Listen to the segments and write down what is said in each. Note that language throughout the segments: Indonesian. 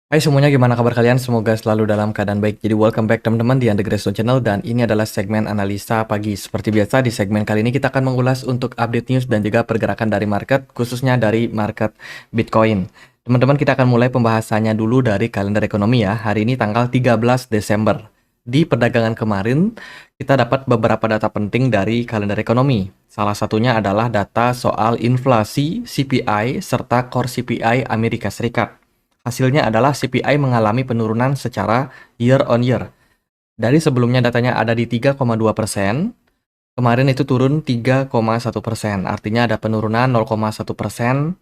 Hai semuanya, gimana kabar kalian? Semoga selalu dalam keadaan baik. Jadi welcome back teman-teman di Under Grace Channel, dan ini adalah segmen analisa pagi. Seperti biasa di segmen kali ini kita akan mengulas untuk update news dan juga pergerakan dari market, khususnya dari market Bitcoin. Teman-teman, kita akan mulai pembahasannya dulu dari kalender ekonomi ya. Hari ini tanggal 13 Desember. Di perdagangan kemarin, kita dapat beberapa data penting dari kalender ekonomi. Salah satunya adalah data soal inflasi, CPI, serta core CPI Amerika Serikat. Hasilnya adalah CPI mengalami penurunan secara year on year. Dari sebelumnya datanya ada di 3,2%, kemarin itu turun 3,1%. Artinya ada penurunan 0,1%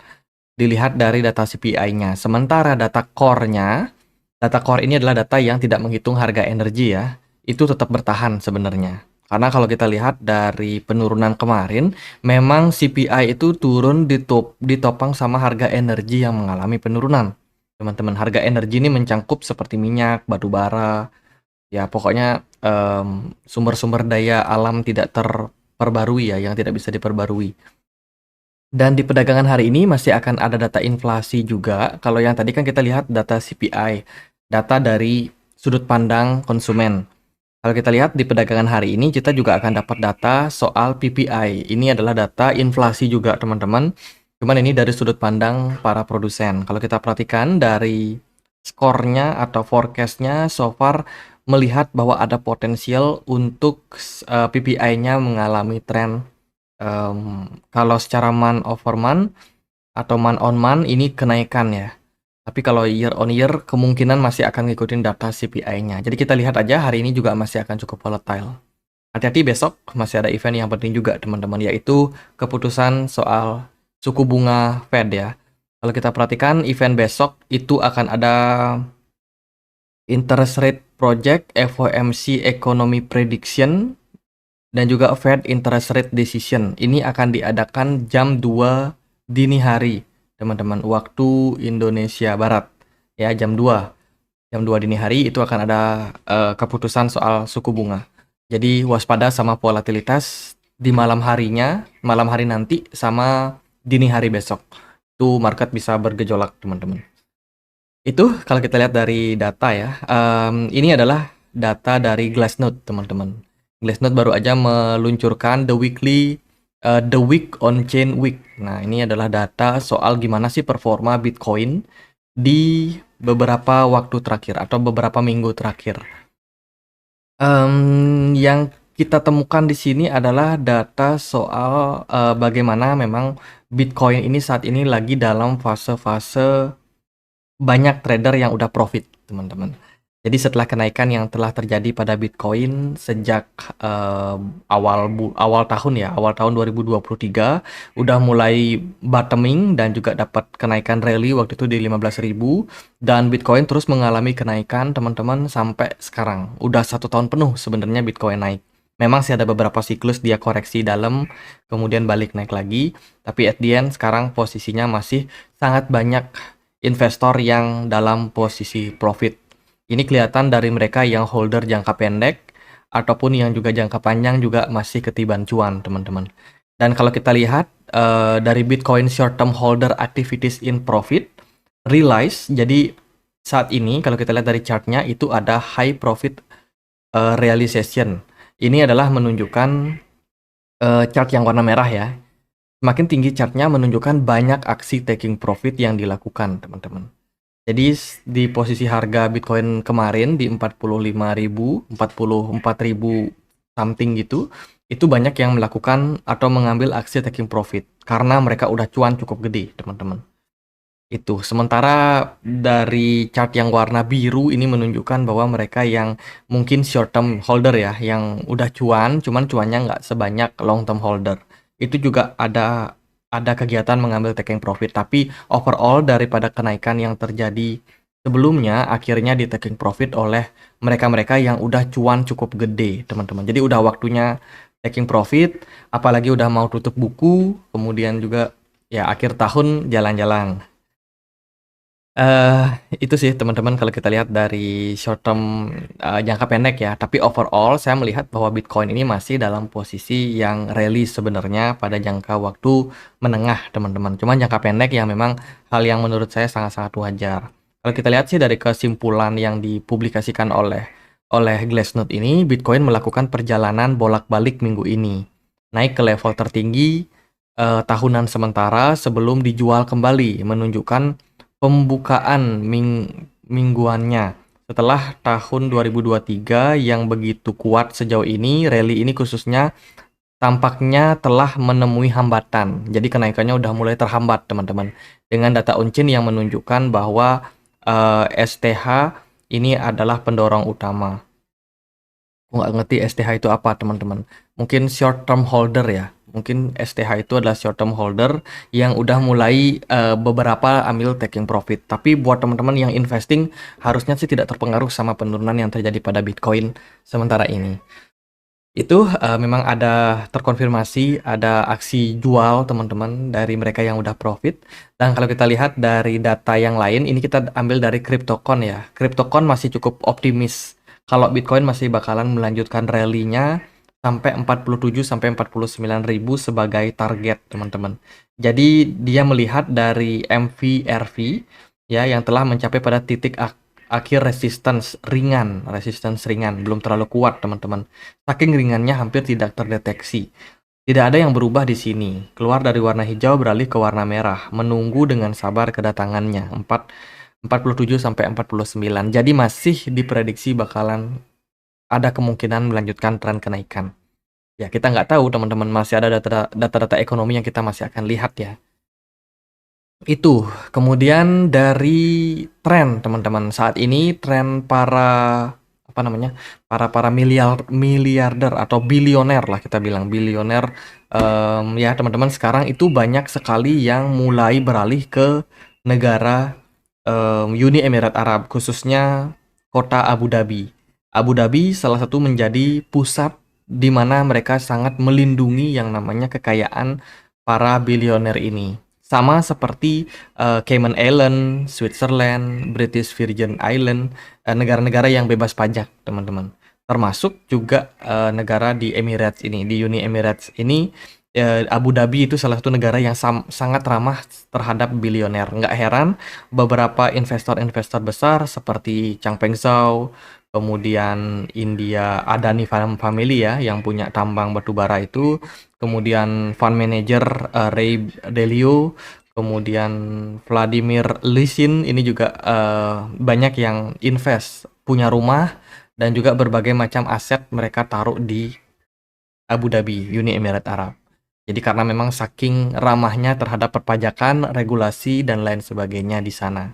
dilihat dari data CPI-nya. Sementara data core-nya, data core ini adalah data yang tidak menghitung harga energi ya. Itu tetap bertahan sebenarnya. Karena kalau kita lihat dari penurunan kemarin, memang CPI itu turun ditopang sama harga energi yang mengalami penurunan. Teman-teman, harga energi ini mencangkup seperti minyak, batu bara, ya pokoknya sumber-sumber daya alam tidak terperbarui ya, yang tidak bisa diperbarui. Dan di perdagangan hari ini masih akan ada data inflasi juga. Kalau yang tadi kan kita lihat data CPI, data dari sudut pandang konsumen. Kalau kita lihat di perdagangan hari ini, kita juga akan dapat data soal PPI. Ini adalah data inflasi juga, teman-teman. Cuman ini dari sudut pandang para produsen. Kalau kita perhatikan dari skornya atau forecast-nya, so far melihat bahwa ada potensial untuk PPI-nya mengalami tren. Kalau secara month over month atau month on month ini kenaikan ya. Tapi kalau year on year kemungkinan masih akan ngikutin data CPI-nya. Jadi kita lihat aja hari ini juga masih akan cukup volatile. Hati-hati besok masih ada event yang penting juga teman-teman, yaitu keputusan soal suku bunga Fed ya. Kalau kita perhatikan event besok itu akan ada interest rate project, FOMC economy prediction, dan juga Fed interest rate decision. Ini akan diadakan jam 2 dini hari, teman-teman, waktu Indonesia Barat. Ya, jam 2. Jam 2 dini hari itu akan ada keputusan soal suku bunga. Jadi waspada sama volatilitas di malam harinya, malam hari nanti sama dini hari besok. Itu market bisa bergejolak, teman-teman. Itu kalau kita lihat dari data ya. Ini adalah data dari Glassnode, teman-teman. Glassnode baru aja meluncurkan the week on chain week. Nah, ini adalah data soal gimana sih performa Bitcoin di beberapa waktu terakhir atau beberapa minggu terakhir. Yang kita temukan di sini adalah data soal bagaimana memang Bitcoin ini saat ini lagi dalam fase-fase banyak trader yang udah profit, teman-teman. Jadi setelah kenaikan yang telah terjadi pada Bitcoin sejak awal tahun ya, awal tahun 2023 udah mulai bottoming dan juga dapat kenaikan rally waktu itu di 15.000, dan Bitcoin terus mengalami kenaikan, teman-teman, sampai sekarang. Udah 1 tahun penuh sebenarnya Bitcoin naik. Memang sih ada beberapa siklus dia koreksi dalam, kemudian balik naik lagi, tapi at the end sekarang posisinya masih sangat banyak investor yang dalam posisi profit. Ini kelihatan dari mereka yang holder jangka pendek ataupun yang juga jangka panjang juga masih ketiban cuan, teman-teman. Dan kalau kita lihat dari Bitcoin short term holder activities in profit realize, jadi saat ini kalau kita lihat dari chartnya itu ada high profit realization. Ini adalah menunjukkan chart yang warna merah ya. Semakin tinggi chartnya menunjukkan banyak aksi taking profit yang dilakukan, teman-teman. Jadi di posisi harga Bitcoin kemarin di 45.000, 44.000 something gitu, itu banyak yang melakukan atau mengambil aksi taking profit karena mereka udah cuan cukup gede, teman-teman. Itu. Sementara dari chart yang warna biru ini menunjukkan bahwa mereka yang mungkin short term holder ya, yang udah cuan, cuman cuannya nggak sebanyak long term holder. Itu juga ada kegiatan mengambil taking profit, tapi overall daripada kenaikan yang terjadi sebelumnya akhirnya di taking profit oleh mereka-mereka yang udah cuan cukup gede, teman-teman. Jadi udah waktunya taking profit, apalagi udah mau tutup buku, kemudian juga ya akhir tahun jalan-jalan. Itu sih teman-teman kalau kita lihat dari short term jangka pendek ya. Tapi overall saya melihat bahwa Bitcoin ini masih dalam posisi yang rally sebenarnya pada jangka waktu menengah, teman-teman. Cuman jangka pendek yang memang hal yang menurut saya sangat-sangat wajar. Kalau kita lihat sih dari kesimpulan yang dipublikasikan oleh Glassnode ini, Bitcoin melakukan perjalanan bolak-balik minggu ini, naik ke level tertinggi tahunan sementara sebelum dijual kembali, menunjukkan pembukaan mingguannya. Setelah tahun 2023 yang begitu kuat sejauh ini, rally ini khususnya tampaknya telah menemui hambatan. Jadi kenaikannya udah mulai terhambat, teman-teman. Dengan data on-chain yang menunjukkan bahwa STH ini adalah pendorong utama. Aku nggak ngerti STH itu apa, teman-teman. Mungkin short term holder ya. Mungkin STH itu adalah short term holder yang udah mulai beberapa ambil taking profit. Tapi buat teman-teman yang investing, harusnya sih tidak terpengaruh sama penurunan yang terjadi pada Bitcoin sementara ini. Itu memang ada terkonfirmasi ada aksi jual teman-teman dari mereka yang udah profit. Dan kalau kita lihat dari data yang lain, ini kita ambil dari CryptoCon ya. CryptoCon masih cukup optimis kalau Bitcoin masih bakalan melanjutkan rally-nya sampai 47 sampai 49 ribu sebagai target teman-teman. Jadi dia melihat dari MVRV ya yang telah mencapai pada titik akhir resistance ringan, belum terlalu kuat teman-teman. Saking ringannya hampir tidak terdeteksi. Tidak ada yang berubah di sini. Keluar dari warna hijau beralih ke warna merah, menunggu dengan sabar kedatangannya. 47 sampai 49. Jadi masih diprediksi bakalan ada kemungkinan melanjutkan tren kenaikan. Ya, kita nggak tahu teman-teman, masih ada data-data ekonomi yang kita masih akan lihat ya. Itu. Kemudian dari tren teman-teman, saat ini tren para para miliarder atau bilioner lah, kita bilang bilioner ya teman-teman, sekarang itu banyak sekali yang mulai beralih ke negara Uni Emirat Arab, khususnya kota Abu Dhabi. Abu Dhabi salah satu menjadi pusat di mana mereka sangat melindungi yang namanya kekayaan para bilioner ini. Sama seperti Cayman Island, Switzerland, British Virgin Island, negara-negara yang bebas pajak, teman-teman. Termasuk juga negara di Emirates ini, di Uni Emirates ini, Abu Dhabi itu salah satu negara yang sangat ramah terhadap bilioner. Nggak heran beberapa investor-investor besar seperti Changpeng Zhao, kemudian India Adani Family ya yang punya tambang batubara itu, kemudian fund manager Ray Dalio, kemudian Vladimir Lysin ini juga banyak yang invest, punya rumah dan juga berbagai macam aset mereka taruh di Abu Dhabi, Uni Emirat Arab. Jadi karena memang saking ramahnya terhadap perpajakan, regulasi dan lain sebagainya di sana.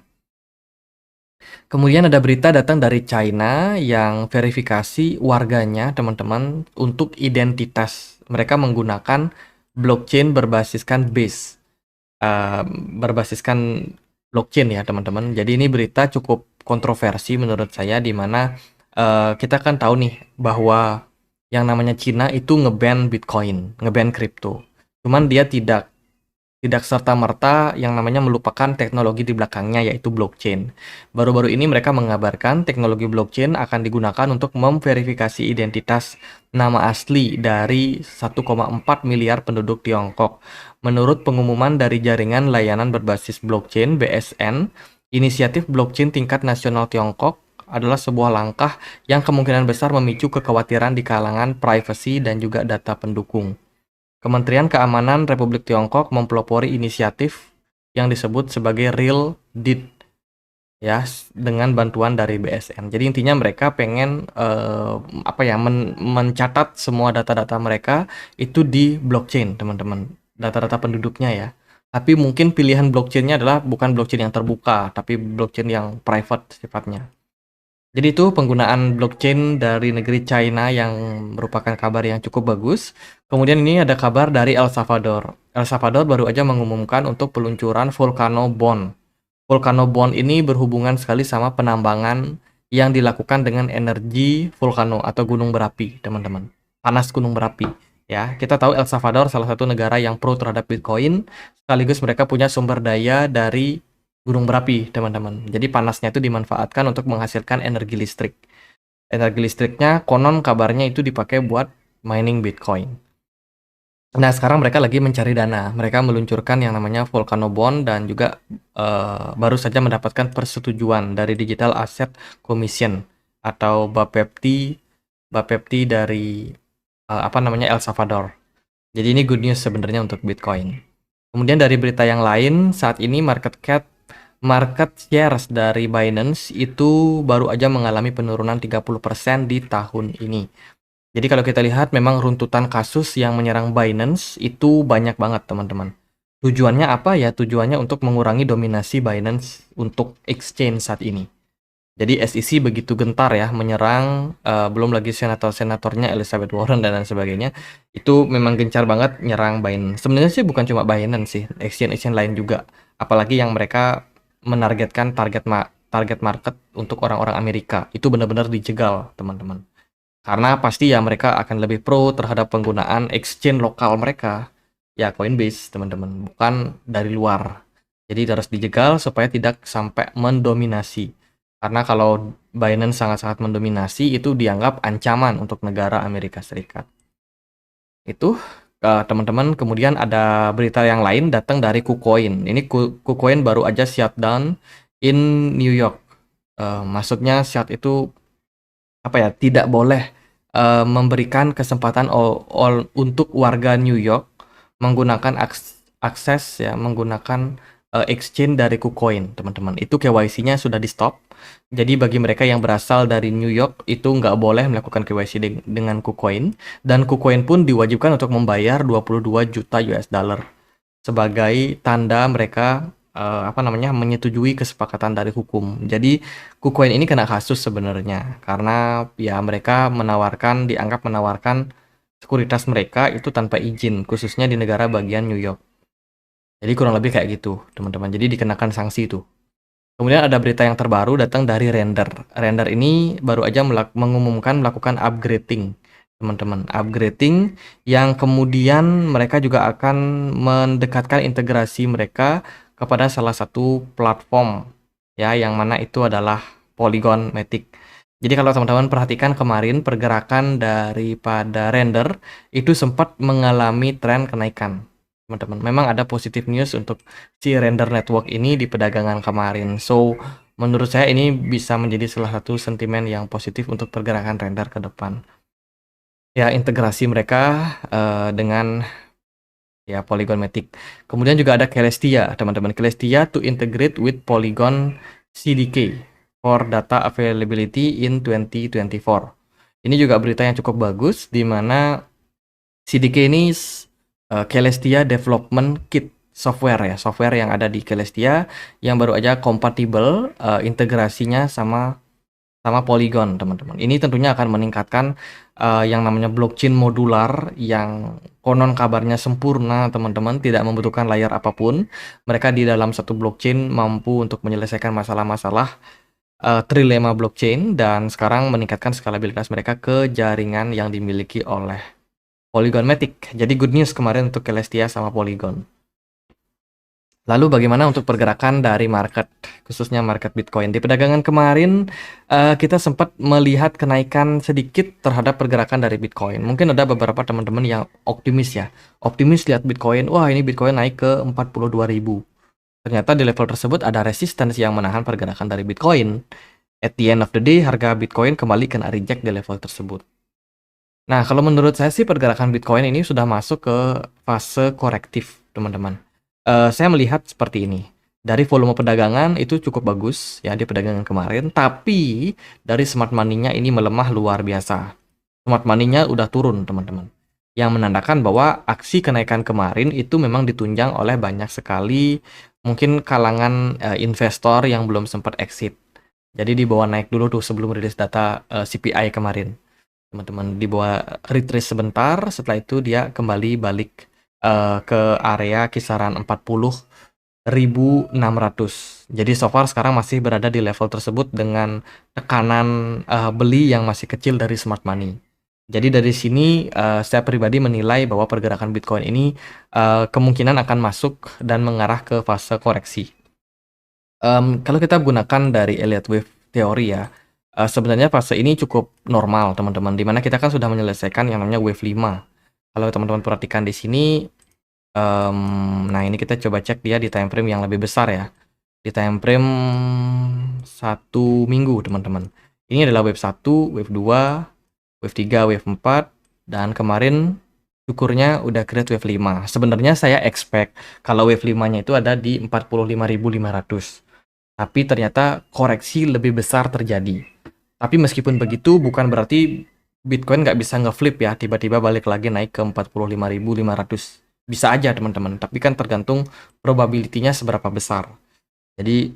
Kemudian ada berita datang dari China yang verifikasi warganya, teman-teman, untuk identitas. Mereka menggunakan blockchain berbasiskan blockchain ya, teman-teman. Jadi ini berita cukup kontroversi menurut saya, di mana kita kan tahu nih bahwa yang namanya Cina itu ngeban Bitcoin, ngeban kripto. Cuman dia tidak serta-merta yang namanya melupakan teknologi di belakangnya, yaitu blockchain. Baru-baru ini mereka mengabarkan teknologi blockchain akan digunakan untuk memverifikasi identitas nama asli dari 1,4 miliar penduduk Tiongkok. Menurut pengumuman dari Jaringan Layanan Berbasis Blockchain (BSN), inisiatif blockchain tingkat nasional Tiongkok adalah sebuah langkah yang kemungkinan besar memicu kekhawatiran di kalangan privasi dan juga data pendukung. Kementerian Keamanan Republik Tiongkok mempelopori inisiatif yang disebut sebagai Real DID ya, dengan bantuan dari BSN. Jadi intinya mereka pengen mencatat semua data-data mereka itu di blockchain, teman-teman. Data-data penduduknya ya. Tapi mungkin pilihan blockchainnya adalah bukan blockchain yang terbuka, tapi blockchain yang private sifatnya. Jadi itu penggunaan blockchain dari negeri China yang merupakan kabar yang cukup bagus. Kemudian ini ada kabar dari El Salvador. El Salvador baru aja mengumumkan untuk peluncuran Volcano Bond. Volcano Bond ini berhubungan sekali sama penambangan yang dilakukan dengan energi volcano atau gunung berapi, teman-teman. Panas gunung berapi. Ya, kita tahu El Salvador salah satu negara yang pro terhadap Bitcoin, sekaligus mereka punya sumber daya dari gunung berapi, teman-teman. Jadi panasnya itu dimanfaatkan untuk menghasilkan energi listrik. Energi listriknya konon kabarnya itu dipakai buat mining Bitcoin. Nah, sekarang mereka lagi mencari dana. Mereka meluncurkan yang namanya Volcano Bond dan juga baru saja mendapatkan persetujuan dari Digital Asset Commission atau BAPEPT dari apa namanya El Salvador. Jadi ini good news sebenarnya untuk Bitcoin. Kemudian dari berita yang lain, saat ini market shares dari Binance itu baru aja mengalami penurunan 30% di tahun ini. Jadi kalau kita lihat memang runtutan kasus yang menyerang Binance itu banyak banget teman-teman. Tujuannya apa ya? Tujuannya untuk mengurangi dominasi Binance untuk exchange saat ini. Jadi SEC begitu gentar ya menyerang, belum lagi senator-senatornya Elizabeth Warren dan lain sebagainya. Itu memang gencar banget nyerang Binance. Sebenarnya sih bukan cuma Binance sih, exchange-exchange lain juga. Apalagi yang mereka menargetkan target market untuk orang-orang Amerika. Itu benar-benar dijegal, teman-teman. Karena pasti ya mereka akan lebih pro terhadap penggunaan exchange lokal mereka. Ya Coinbase, teman-teman, bukan dari luar. Jadi harus dijegal supaya tidak sampai mendominasi. Karena kalau Binance sangat-sangat mendominasi, itu dianggap ancaman untuk negara Amerika Serikat. Itu teman-teman. Kemudian ada berita yang lain datang dari KuCoin. Ini KuCoin baru aja shutdown in New York. Maksudnya shut itu apa ya? Tidak boleh memberikan kesempatan untuk warga New York menggunakan akses ya, menggunakan exchange dari KuCoin, teman-teman. Itu KYC-nya sudah di stop. Jadi bagi mereka yang berasal dari New York itu nggak boleh melakukan KYC dengan KuCoin, dan KuCoin pun diwajibkan untuk membayar 22 juta US dollar sebagai tanda mereka apa namanya menyetujui kesepakatan dari hukum. Jadi KuCoin ini kena kasus sebenarnya karena ya mereka dianggap menawarkan sekuritas mereka itu tanpa izin, khususnya di negara bagian New York. Jadi kurang lebih kayak gitu, teman-teman. Jadi dikenakan sanksi itu. Kemudian ada berita yang terbaru datang dari Render. Render ini baru aja mengumumkan melakukan upgrading, teman-teman. Upgrading yang kemudian mereka juga akan mendekatkan integrasi mereka kepada salah satu platform ya, yang mana itu adalah Polygon Matic. Jadi kalau teman-teman perhatikan kemarin pergerakan daripada Render itu sempat mengalami tren kenaikan, teman-teman. Memang ada positif news untuk si Render Network ini di perdagangan kemarin. So, menurut saya ini bisa menjadi salah satu sentimen yang positif untuk pergerakan Render ke depan. Ya, integrasi mereka dengan ya Polygon Matic. Kemudian juga ada Celestia, teman-teman. Celestia to integrate with Polygon CDK for data availability in 2024. Ini juga berita yang cukup bagus di mana CDK ini Celestia Development Kit software ya, software yang ada di Celestia yang baru aja kompatibel integrasinya sama Polygon, teman-teman. Ini tentunya akan meningkatkan yang namanya blockchain modular yang konon kabarnya sempurna, teman-teman, tidak membutuhkan layer apapun. Mereka di dalam satu blockchain mampu untuk menyelesaikan masalah-masalah trilema blockchain dan sekarang meningkatkan skalabilitas mereka ke jaringan yang dimiliki oleh Polygon Matic. Jadi good news kemarin untuk Celestia sama Polygon. Lalu bagaimana untuk pergerakan dari market, khususnya market Bitcoin? Di perdagangan kemarin, kita sempat melihat kenaikan sedikit terhadap pergerakan dari Bitcoin. Mungkin ada beberapa teman-teman yang optimis ya. Optimis lihat Bitcoin, wah ini Bitcoin naik ke 42.000. Ternyata di level tersebut ada resistance yang menahan pergerakan dari Bitcoin. At the end of the day, harga Bitcoin kembali kena reject di level tersebut. Nah, kalau menurut saya sih pergerakan Bitcoin ini sudah masuk ke fase korektif, teman-teman. Saya melihat seperti ini. Dari volume perdagangan itu cukup bagus ya di perdagangan kemarin, tapi dari smart money-nya ini melemah luar biasa. Smart money-nya udah turun, teman-teman. Yang menandakan bahwa aksi kenaikan kemarin itu memang ditunjang oleh banyak sekali mungkin kalangan investor yang belum sempat exit. Jadi dibawa naik dulu tuh sebelum rilis data CPI kemarin. Teman-teman dibawa retrace sebentar, setelah itu dia kembali balik ke area kisaran 40.600. Jadi so far sekarang masih berada di level tersebut dengan tekanan beli yang masih kecil dari smart money. Jadi dari sini saya pribadi menilai bahwa pergerakan Bitcoin ini kemungkinan akan masuk dan mengarah ke fase koreksi. Kalau kita gunakan dari Elliott Wave teori ya, sebenarnya fase ini cukup normal teman-teman, dimana kita kan sudah menyelesaikan yang namanya wave 5. Kalau teman-teman perhatikan di sini, nah ini kita coba cek dia di time frame yang lebih besar ya. Di time frame 1 minggu teman-teman. Ini adalah wave 1, wave 2, wave 3, wave 4, dan kemarin syukurnya udah create wave 5. Sebenarnya saya expect kalau wave 5-nya itu ada di 45.500. Tapi ternyata koreksi lebih besar terjadi. Tapi meskipun begitu bukan berarti Bitcoin nggak bisa ngeflip ya, tiba-tiba balik lagi naik ke 45.500. Bisa aja teman-teman, tapi kan tergantung probability-nya seberapa besar. Jadi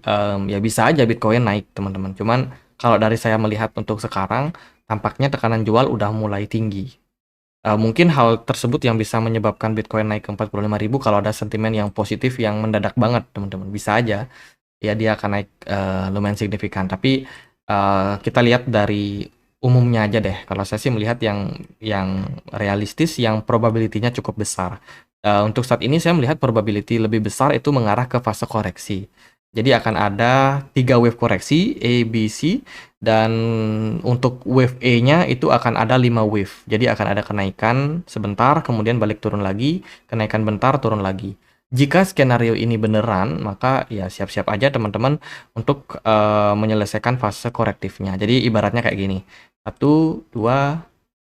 ya bisa aja Bitcoin naik teman-teman. Cuman kalau dari saya melihat untuk sekarang, tampaknya tekanan jual udah mulai tinggi. Mungkin hal tersebut yang bisa menyebabkan Bitcoin naik ke 45.000 kalau ada sentimen yang positif yang mendadak banget teman-teman. Bisa aja ya dia akan naik lumayan signifikan. Tapi kita lihat dari umumnya aja deh. Kalau saya sih melihat yang realistis, yang probability-nya cukup besar. Untuk saat ini saya melihat probability lebih besar itu mengarah ke fase koreksi. Jadi akan ada 3 wave koreksi, A, B, C, dan untuk wave E-nya itu akan ada 5 wave. Jadi akan ada kenaikan sebentar, kemudian balik turun lagi, kenaikan bentar, turun lagi. Jika skenario ini beneran, maka ya siap-siap aja teman-teman untuk menyelesaikan fase korektifnya. Jadi ibaratnya kayak gini. 1, 2,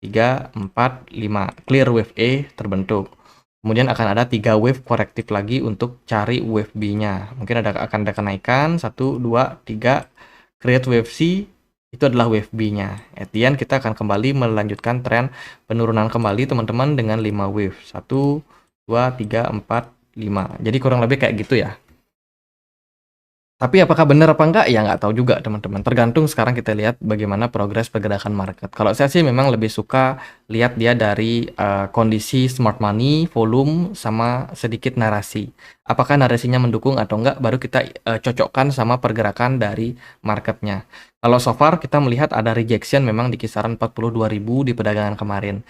3, 4, 5. Clear wave E terbentuk. Kemudian akan ada 3 wave korektif lagi untuk cari wave B-nya. Mungkin akan ada kenaikan 1, 2, 3. Create wave C, itu adalah wave B-nya. At the end kita akan kembali melanjutkan tren penurunan kembali teman-teman dengan 5 wave. 1, 2, 3, 4, 5. Jadi kurang lebih kayak gitu ya. Tapi apakah benar apa enggak? Ya nggak tahu juga teman-teman. Tergantung sekarang kita lihat bagaimana progres pergerakan market. Kalau saya sih memang lebih suka lihat dia dari kondisi smart money, volume, sama sedikit narasi. Apakah narasinya mendukung atau enggak, baru kita cocokkan sama pergerakan dari marketnya. Kalau so far kita melihat ada rejection memang di kisaran 42.000 di perdagangan kemarin.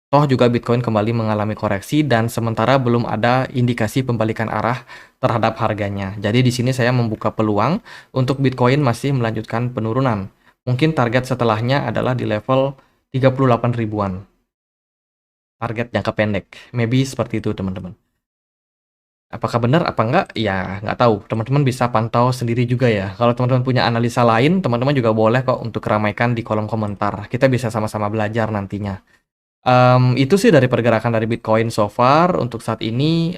Toh juga Bitcoin kembali mengalami koreksi dan sementara belum ada indikasi pembalikan arah terhadap harganya. Jadi di sini saya membuka peluang untuk Bitcoin masih melanjutkan penurunan. Mungkin target setelahnya adalah di level 38 ribuan. Target jangka pendek. Maybe seperti itu teman-teman. Apakah benar apa enggak? Ya nggak tahu. Teman-teman bisa pantau sendiri juga ya. Kalau teman-teman punya analisa lain, teman-teman juga boleh kok untuk ramaikan di kolom komentar. Kita bisa sama-sama belajar nantinya. Itu sih dari pergerakan dari Bitcoin so far untuk saat ini,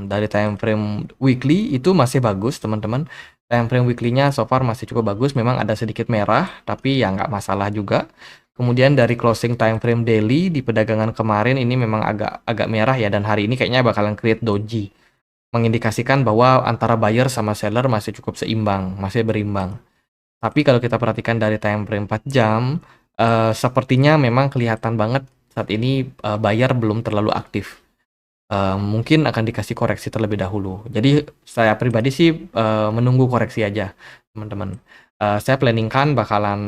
dari time frame weekly itu masih bagus teman-teman. Time frame weekly-nya so far masih cukup bagus, memang ada sedikit merah, tapi ya nggak masalah juga. Kemudian dari closing time frame daily di perdagangan kemarin ini memang agak merah ya, dan hari ini kayaknya bakalan create doji. Mengindikasikan bahwa antara buyer sama seller masih cukup seimbang, masih berimbang. Tapi kalau kita perhatikan dari time frame 4 jam, sepertinya memang kelihatan banget saat ini buyer belum terlalu aktif. Mungkin akan dikasih koreksi terlebih dahulu. Jadi saya pribadi sih menunggu koreksi aja, teman-teman. Saya planningkan bakalan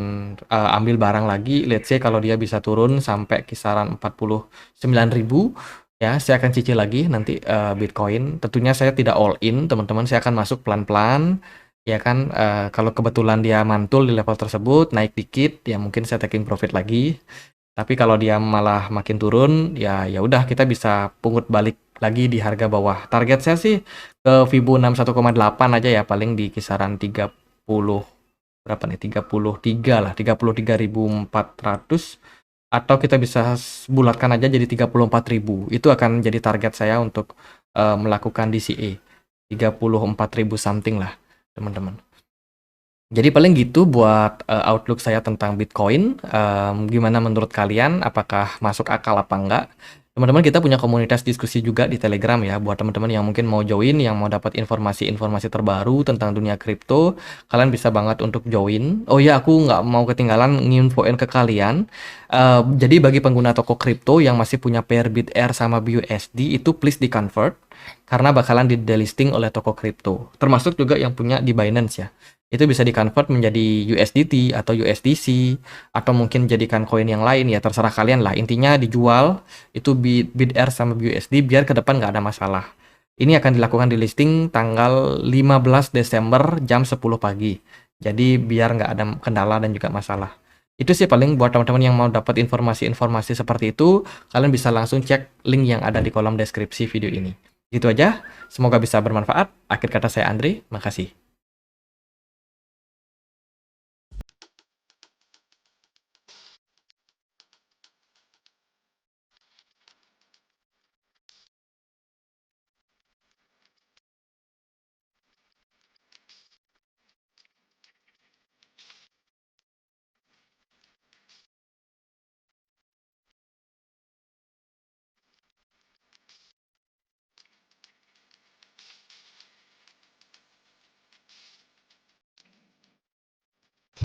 ambil barang lagi, let's say kalau dia bisa turun sampai kisaran 49.000, ya saya akan cicil lagi nanti Bitcoin. Tentunya saya tidak all in, teman-teman. Saya akan masuk pelan-pelan. Ya kan, kalau kebetulan dia mantul di level tersebut, naik dikit, ya mungkin saya taking profit lagi. Tapi kalau dia malah makin turun, ya ya udah kita bisa pungut balik lagi di harga bawah. Target saya sih ke Fibo 61,8 aja ya, paling di kisaran 30 berapa nih? 33 lah, 33.400, atau kita bisa bulatkan aja jadi 34.000. Itu akan jadi target saya untuk melakukan DCA. 34.000 something lah, teman-teman. Jadi paling gitu buat outlook saya tentang Bitcoin. Gimana menurut kalian? Apakah masuk akal apa enggak? Teman-teman, kita punya komunitas diskusi juga di Telegram ya. Buat teman-teman yang mungkin mau join, yang mau dapat informasi-informasi terbaru tentang dunia kripto, kalian bisa banget untuk join. Oh ya, aku nggak mau ketinggalan nginfoin ke kalian. Jadi bagi pengguna toko kripto yang masih punya pair BitAir sama BUSD, itu please di convert karena bakalan di delisting oleh toko kripto. Termasuk juga yang punya di Binance ya. Itu bisa di-convert menjadi USDT atau USDC, atau mungkin jadikan koin yang lain, ya terserah kalian lah. Intinya dijual, itu BitAir sama BUSD, biar ke depan nggak ada masalah. Ini akan dilakukan di listing tanggal 15 Desember jam 10 pagi. Jadi biar nggak ada kendala dan juga masalah. Itu sih paling buat teman-teman yang mau dapat informasi-informasi seperti itu, kalian bisa langsung cek link yang ada di kolom deskripsi video ini. Gitu aja, semoga bisa bermanfaat. Akhir kata saya Andri, makasih.